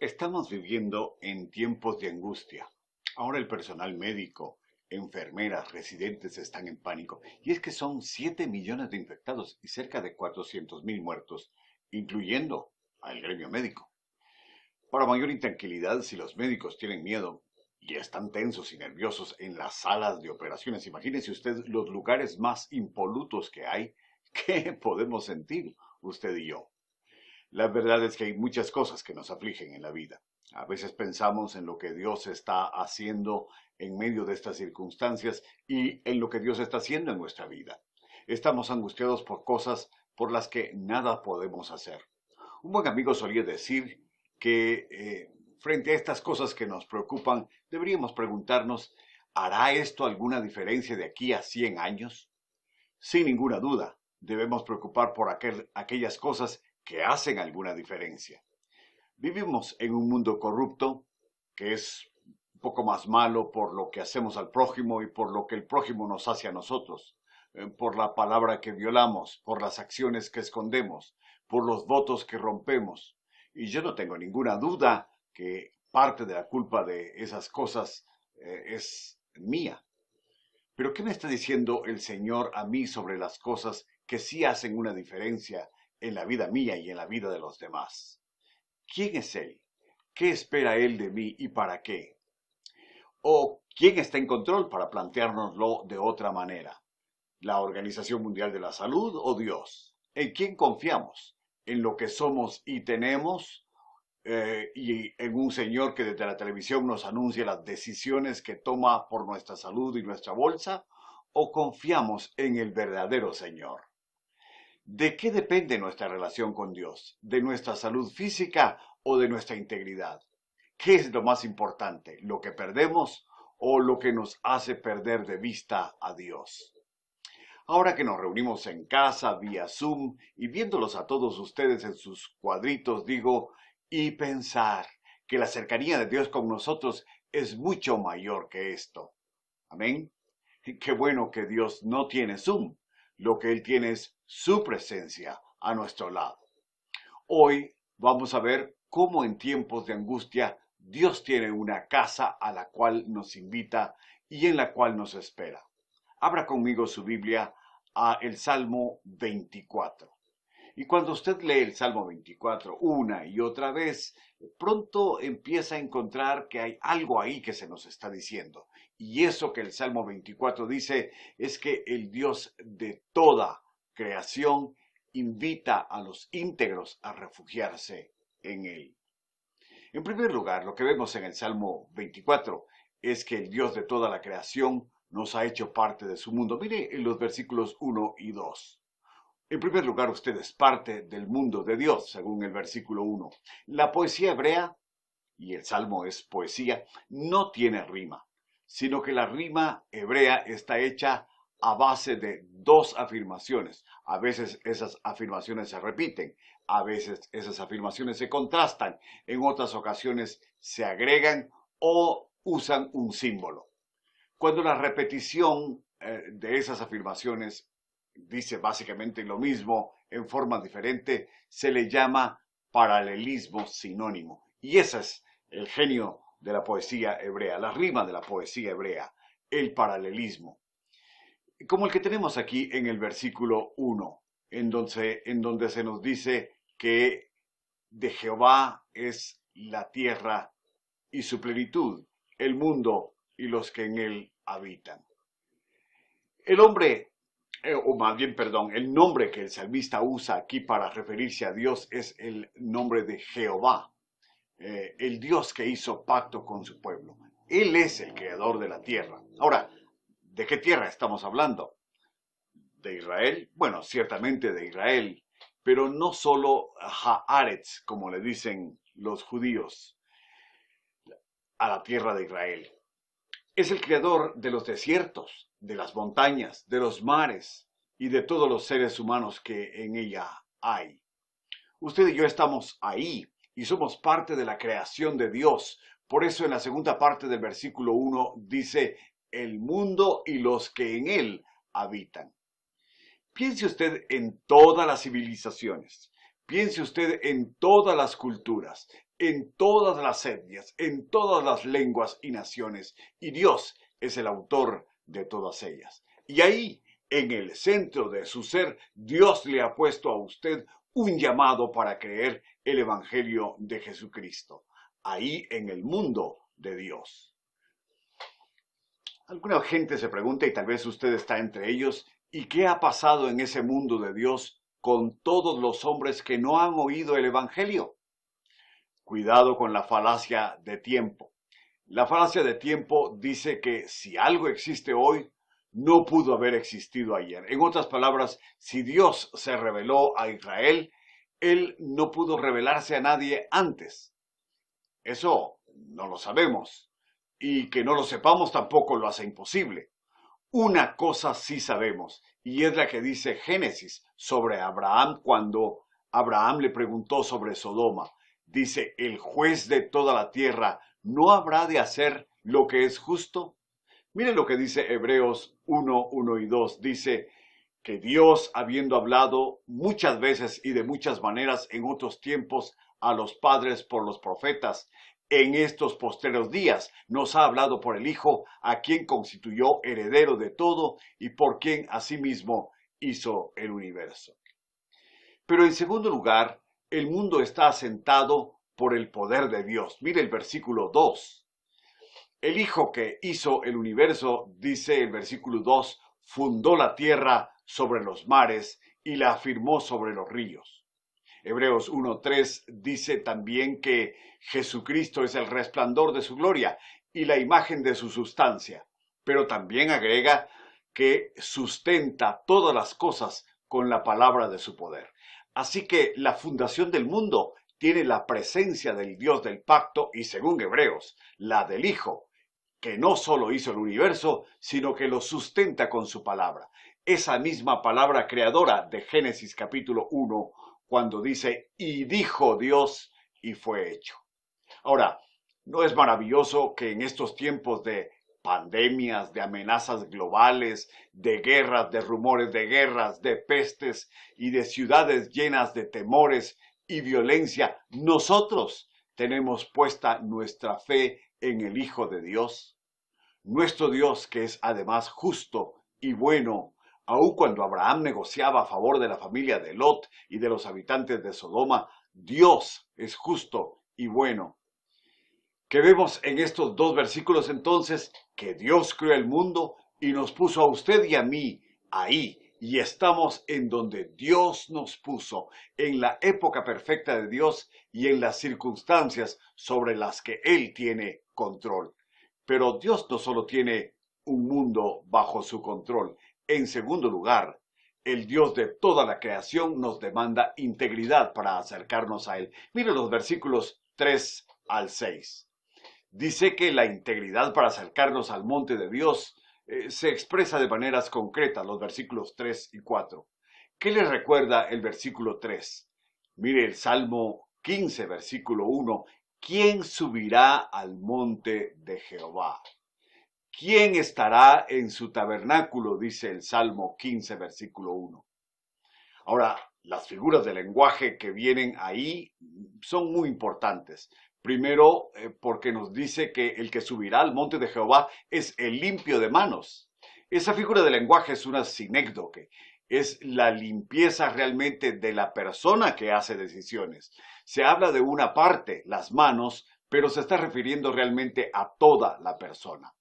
Estamos viviendo en tiempos de angustia. Ahora el personal médico, enfermeras, residentes están en pánico. Y es que son 7 millones de infectados y cerca de 400.000 muertos, incluyendo al gremio médico. Para mayor intranquilidad, si los médicos tienen miedo y están tensos y nerviosos en las salas de operaciones, imagínese usted los lugares más impolutos que hay. ¿Qué podemos sentir usted y yo? La verdad es que hay muchas cosas que nos afligen en la vida. A veces pensamos en lo que Dios está haciendo en medio de estas circunstancias y en lo que Dios está haciendo en nuestra vida. Estamos angustiados por cosas por las que nada podemos hacer. Un buen amigo solía decir que frente a estas cosas que nos preocupan, deberíamos preguntarnos, ¿hará esto alguna diferencia de aquí a 100 años? Sin ninguna duda, debemos preocupar por aquellas cosas que hacen alguna diferencia. Vivimos en un mundo corrupto que es un poco más malo por lo que hacemos al prójimo y por lo que el prójimo nos hace a nosotros, por la palabra que violamos, por las acciones que escondemos, por los votos que rompemos. Y yo no tengo ninguna duda que parte de la culpa de esas cosas es mía. Pero ¿qué me está diciendo el Señor a mí sobre las cosas que sí hacen una diferencia en la vida mía y en la vida de los demás? ¿Quién es Él? ¿Qué espera Él de mí y para qué? ¿O quién está en control para planteárnoslo de otra manera? ¿La Organización Mundial de la Salud o Dios? ¿En quién confiamos? ¿En lo que somos y tenemos? Y en un señor que desde la televisión nos anuncia las decisiones que toma por nuestra salud y nuestra bolsa, o confiamos en el verdadero Señor. ¿De qué depende nuestra relación con Dios? ¿De nuestra salud física o de nuestra integridad? ¿Qué es lo más importante? ¿Lo que perdemos o lo que nos hace perder de vista a Dios? Ahora que nos reunimos en casa, vía Zoom, y viéndolos a todos ustedes en sus cuadritos, digo, y pensar que la cercanía de Dios con nosotros es mucho mayor que esto. Amén. Qué bueno que Dios no tiene Zoom. Lo que Él tiene es su presencia a nuestro lado. Hoy vamos a ver cómo en tiempos de angustia Dios tiene una casa a la cual nos invita y en la cual nos espera. Abra conmigo su Biblia a el Salmo 24. Y cuando usted lee el Salmo 24 una y otra vez, pronto empieza a encontrar que hay algo ahí que se nos está diciendo. Y eso que el Salmo 24 dice es que el Dios de toda creación invita a los íntegros a refugiarse en Él. En primer lugar, lo que vemos en el Salmo 24 es que el Dios de toda la creación nos ha hecho parte de su mundo. Mire en los versículos 1 y 2. En primer lugar, usted es parte del mundo de Dios, según el versículo 1. La poesía hebrea, y el Salmo es poesía, no tiene rima, sino que la rima hebrea está hecha a base de dos afirmaciones. A veces esas afirmaciones se repiten, a veces esas afirmaciones se contrastan, en otras ocasiones se agregan o usan un símbolo. Cuando la repetición de esas afirmaciones dice básicamente lo mismo en forma diferente, se le llama paralelismo sinónimo. Y ese es el genio de la poesía hebrea, la rima de la poesía hebrea, el paralelismo. Como el que tenemos aquí en el versículo 1, en donde se nos dice que de Jehová es la tierra y su plenitud, el mundo y los que en él habitan. El hombre, o más bien, perdón, el nombre que el salmista usa aquí para referirse a Dios es el nombre de Jehová, el Dios que hizo pacto con su pueblo. Él es el creador de la tierra. Ahora, ¿de qué tierra estamos hablando? ¿De Israel? Bueno, ciertamente de Israel, pero no solo Haaretz, como le dicen los judíos, a la tierra de Israel. Es el creador de los desiertos, de las montañas, de los mares y de todos los seres humanos que en ella hay. Usted y yo estamos ahí y somos parte de la creación de Dios. Por eso en la segunda parte del versículo 1 dice, el mundo y los que en él habitan. Piense usted en todas las civilizaciones. Piense usted en todas las culturas. en todas las etnias, en todas las lenguas y naciones, y Dios es el autor de todas ellas. Y ahí, en el centro de su ser, Dios le ha puesto a usted un llamado para creer el Evangelio de Jesucristo, ahí en el mundo de Dios. Alguna gente se pregunta, y tal vez usted está entre ellos, ¿y qué ha pasado en ese mundo de Dios con todos los hombres que no han oído el Evangelio? Cuidado con la falacia de tiempo. La falacia de tiempo dice que si algo existe hoy, no pudo haber existido ayer. En otras palabras, si Dios se reveló a Israel, Él no pudo revelarse a nadie antes. Eso no lo sabemos. Y que no lo sepamos tampoco lo hace imposible. Una cosa sí sabemos, y es la que dice Génesis sobre Abraham cuando Abraham le preguntó sobre Sodoma. Dice, el juez de toda la tierra, ¿no habrá de hacer lo que es justo? Miren lo que dice Hebreos 1, 1 y 2. Dice que Dios, habiendo hablado muchas veces y de muchas maneras en otros tiempos a los padres por los profetas, en estos postreros días nos ha hablado por el Hijo, a quien constituyó heredero de todo y por quien asimismo hizo el universo. Pero en segundo lugar, el mundo está asentado por el poder de Dios. Mire el versículo 2. El Hijo que hizo el universo, dice el versículo 2, fundó la tierra sobre los mares y la afirmó sobre los ríos. Hebreos 1:3 dice también que Jesucristo es el resplandor de su gloria y la imagen de su sustancia, pero también agrega que sustenta todas las cosas con la palabra de su poder. Así que la fundación del mundo tiene la presencia del Dios del pacto y, según Hebreos, la del Hijo, que no solo hizo el universo, sino que lo sustenta con su palabra. Esa misma palabra creadora de Génesis capítulo 1, cuando dice, y dijo Dios, y fue hecho. Ahora, ¿no es maravilloso que en estos tiempos de pandemias, de amenazas globales, de guerras, de rumores de guerras, de pestes y de ciudades llenas de temores y violencia, nosotros tenemos puesta nuestra fe en el Hijo de Dios? Nuestro Dios, que es además justo y bueno, aun cuando Abraham negociaba a favor de la familia de Lot y de los habitantes de Sodoma, Dios es justo y bueno. Que vemos en estos dos versículos entonces que Dios creó el mundo y nos puso a usted y a mí ahí, y estamos en donde Dios nos puso, en la época perfecta de Dios y en las circunstancias sobre las que Él tiene control. Pero Dios no solo tiene un mundo bajo su control. En segundo lugar, el Dios de toda la creación nos demanda integridad para acercarnos a Él. Mire los versículos 3 al 6. Dice que la integridad para acercarnos al monte de Dios se expresa de maneras concretas, los versículos 3 y 4. ¿Qué le recuerda el versículo 3? Mire el Salmo 15, versículo 1. ¿Quién subirá al monte de Jehová? ¿Quién estará en su tabernáculo? Dice el Salmo 15, versículo 1. Ahora, las figuras de lenguaje que vienen ahí son muy importantes. Primero, porque nos dice que el que subirá al monte de Jehová es el limpio de manos. Esa figura de lenguaje es una sinécdoque, es la limpieza realmente de la persona que hace decisiones. Se habla de una parte, las manos, pero se está refiriendo realmente a toda la persona.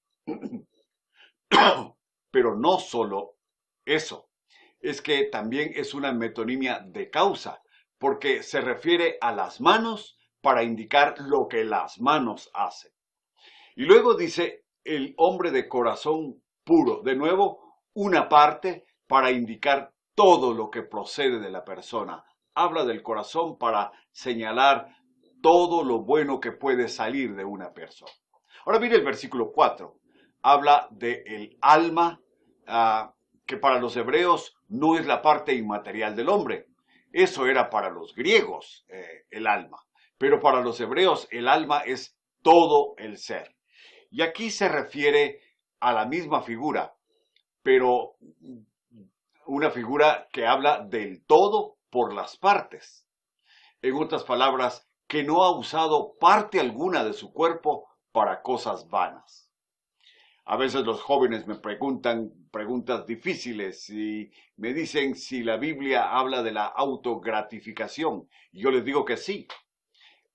Pero no solo eso, es que también es una metonimia de causa, porque se refiere a las manos para indicar lo que las manos hacen. Y luego dice el hombre de corazón puro, de nuevo, una parte para indicar todo lo que procede de la persona. Habla del corazón para señalar todo lo bueno que puede salir de una persona. Ahora mire el versículo 4. Habla del alma, que para los hebreos no es la parte inmaterial del hombre. Eso era para los griegos, el alma. Pero para los hebreos el alma es todo el ser. Y aquí se refiere a la misma figura, pero una figura que habla del todo por las partes. En otras palabras, que no ha usado parte alguna de su cuerpo para cosas vanas. A veces los jóvenes me preguntan preguntas difíciles y me dicen si la Biblia habla de la autogratificación. Y yo les digo que sí.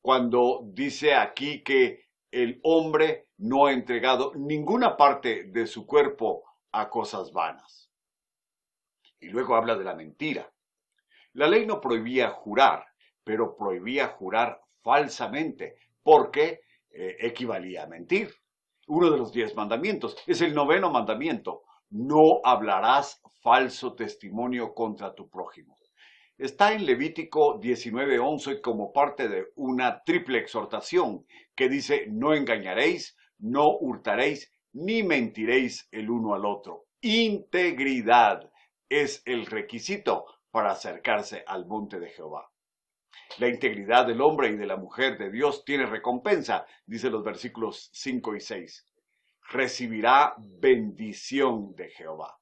Cuando dice aquí que el hombre no ha entregado ninguna parte de su cuerpo a cosas vanas. Y luego habla de la mentira. La ley no prohibía jurar, pero prohibía jurar falsamente, porque equivalía a mentir. Uno de los 10 mandamientos es el 9º mandamiento. No hablarás falso testimonio contra tu prójimo. Está en Levítico 19:11 como parte de una triple exhortación que dice: no engañaréis, no hurtaréis, ni mentiréis el uno al otro. Integridad es el requisito para acercarse al monte de Jehová. La integridad del hombre y de la mujer de Dios tiene recompensa, dice los versículos 5 y 6. Recibirá bendición de Jehová.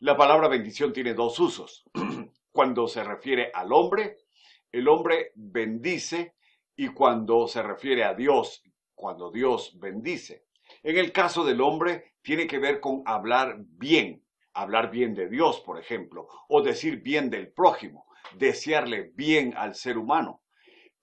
La palabra bendición tiene dos usos. Cuando se refiere al hombre, el hombre bendice, y cuando se refiere a Dios, cuando Dios bendice. En el caso del hombre, tiene que ver con hablar bien de Dios, por ejemplo, o decir bien del prójimo, desearle bien al ser humano.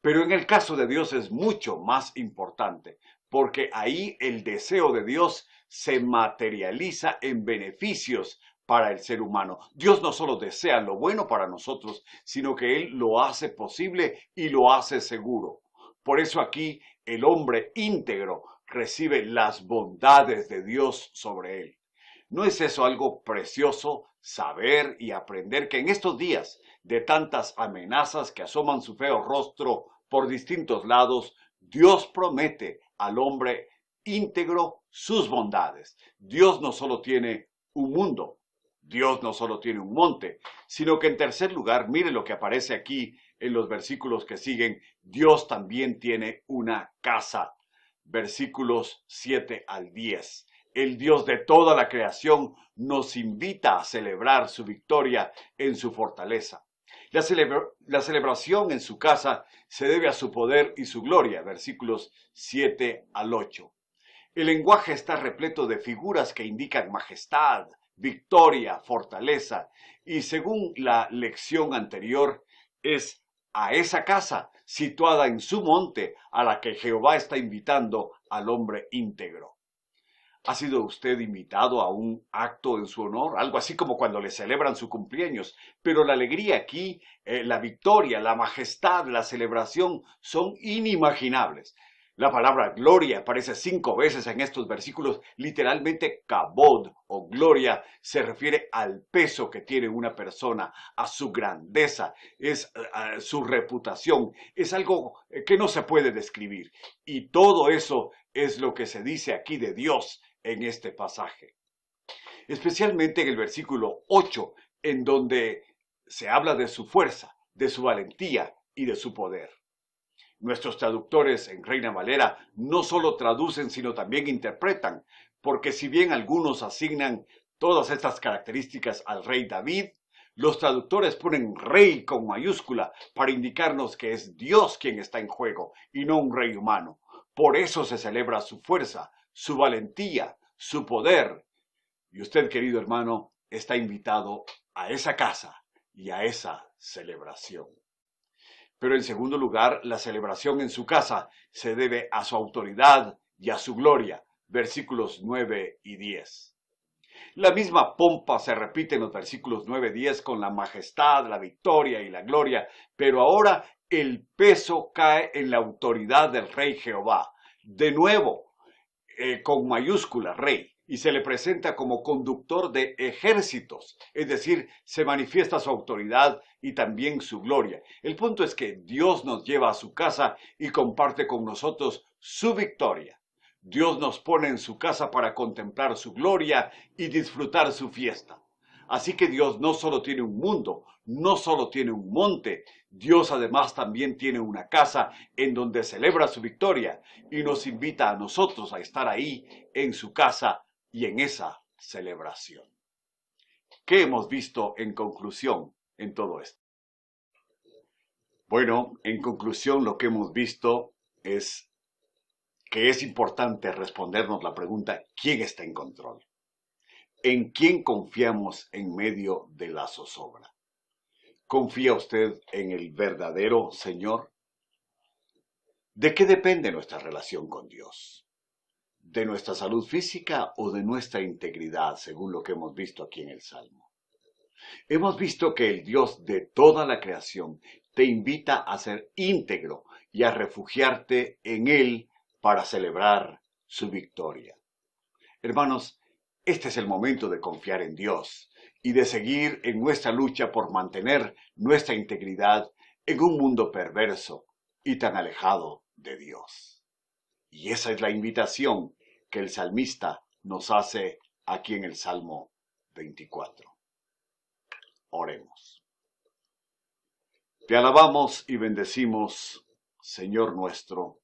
Pero en el caso de Dios es mucho más importante, porque ahí el deseo de Dios se materializa en beneficios para el ser humano. Dios no solo desea lo bueno para nosotros, sino que Él lo hace posible y lo hace seguro. Por eso aquí el hombre íntegro recibe las bondades de Dios sobre él. ¿No es eso algo precioso, saber y aprender que en estos días de tantas amenazas que asoman su feo rostro por distintos lados, Dios promete al hombre íntegro sus bondades? Dios no solo tiene un mundo, Dios no solo tiene un monte, sino que en tercer lugar, mire lo que aparece aquí en los versículos que siguen: Dios también tiene una casa. Versículos 7 al 10. El Dios de toda la creación nos invita a celebrar su victoria en su fortaleza. La celebración en su casa se debe a su poder y su gloria. Versículos 7 al 8. El lenguaje está repleto de figuras que indican majestad, victoria, fortaleza, y según la lección anterior, es a esa casa situada en su monte a la que Jehová está invitando al hombre íntegro. ¿Ha sido usted invitado a un acto en su honor? Algo así como cuando le celebran su cumpleaños. Pero la alegría aquí, la victoria, la majestad, la celebración son inimaginables. La palabra gloria aparece 5 veces en estos versículos. Literalmente, kabod o gloria se refiere al peso que tiene una persona, a su grandeza, es a su reputación. Es algo que no se puede describir. Y todo eso es lo que se dice aquí de Dios en este pasaje. Especialmente en el versículo 8, en donde se habla de su fuerza, de su valentía y de su poder. Nuestros traductores en Reina Valera no solo traducen, sino también interpretan, porque si bien algunos asignan todas estas características al rey David, los traductores ponen rey con mayúscula para indicarnos que es Dios quien está en juego y no un rey humano. Por eso se celebra su fuerza, su valentía, su poder. Y usted, querido hermano, está invitado a esa casa y a esa celebración. Pero en segundo lugar, la celebración en su casa se debe a su autoridad y a su gloria. Versículos 9 y 10. La misma pompa se repite en los versículos 9 y 10 con la majestad, la victoria y la gloria, pero ahora el peso cae en la autoridad del rey Jehová. De nuevo, con mayúscula, rey, y se le presenta como conductor de ejércitos, es decir, se manifiesta su autoridad y también su gloria. El punto es que Dios nos lleva a su casa y comparte con nosotros su victoria. Dios nos pone en su casa para contemplar su gloria y disfrutar su fiesta. Así que Dios no solo tiene un mundo, no solo tiene un monte, Dios además también tiene una casa en donde celebra su victoria y nos invita a nosotros a estar ahí en su casa y en esa celebración. ¿Qué hemos visto en conclusión en todo esto? Bueno, en conclusión, lo que hemos visto es que es importante respondernos la pregunta, ¿quién está en control? ¿En quién confiamos en medio de la zozobra? ¿Confía usted en el verdadero Señor? ¿De qué depende nuestra relación con Dios? ¿De nuestra salud física o de nuestra integridad, según lo que hemos visto aquí en el Salmo? Hemos visto que el Dios de toda la creación te invita a ser íntegro y a refugiarte en Él para celebrar su victoria. Hermanos, este es el momento de confiar en Dios y de seguir en nuestra lucha por mantener nuestra integridad en un mundo perverso y tan alejado de Dios. Y esa es la invitación que el salmista nos hace aquí en el Salmo 24. Oremos. Te alabamos y bendecimos, Señor nuestro,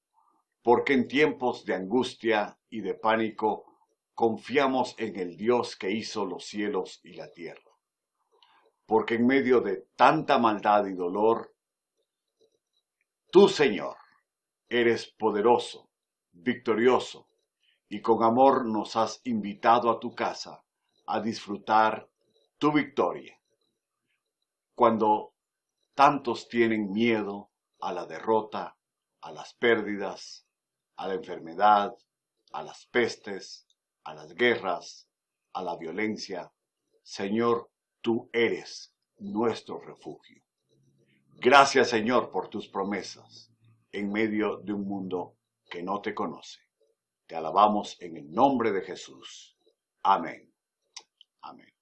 porque en tiempos de angustia y de pánico confiamos en el Dios que hizo los cielos y la tierra. Porque en medio de tanta maldad y dolor, tú, Señor, eres poderoso, victorioso, y con amor nos has invitado a tu casa a disfrutar tu victoria. Cuando tantos tienen miedo a la derrota, a las pérdidas, a la enfermedad, a las pestes, a las guerras, a la violencia, Señor, tú eres nuestro refugio. Gracias, Señor, por tus promesas en medio de un mundo que no te conoce. Te alabamos en el nombre de Jesús. Amén. Amén.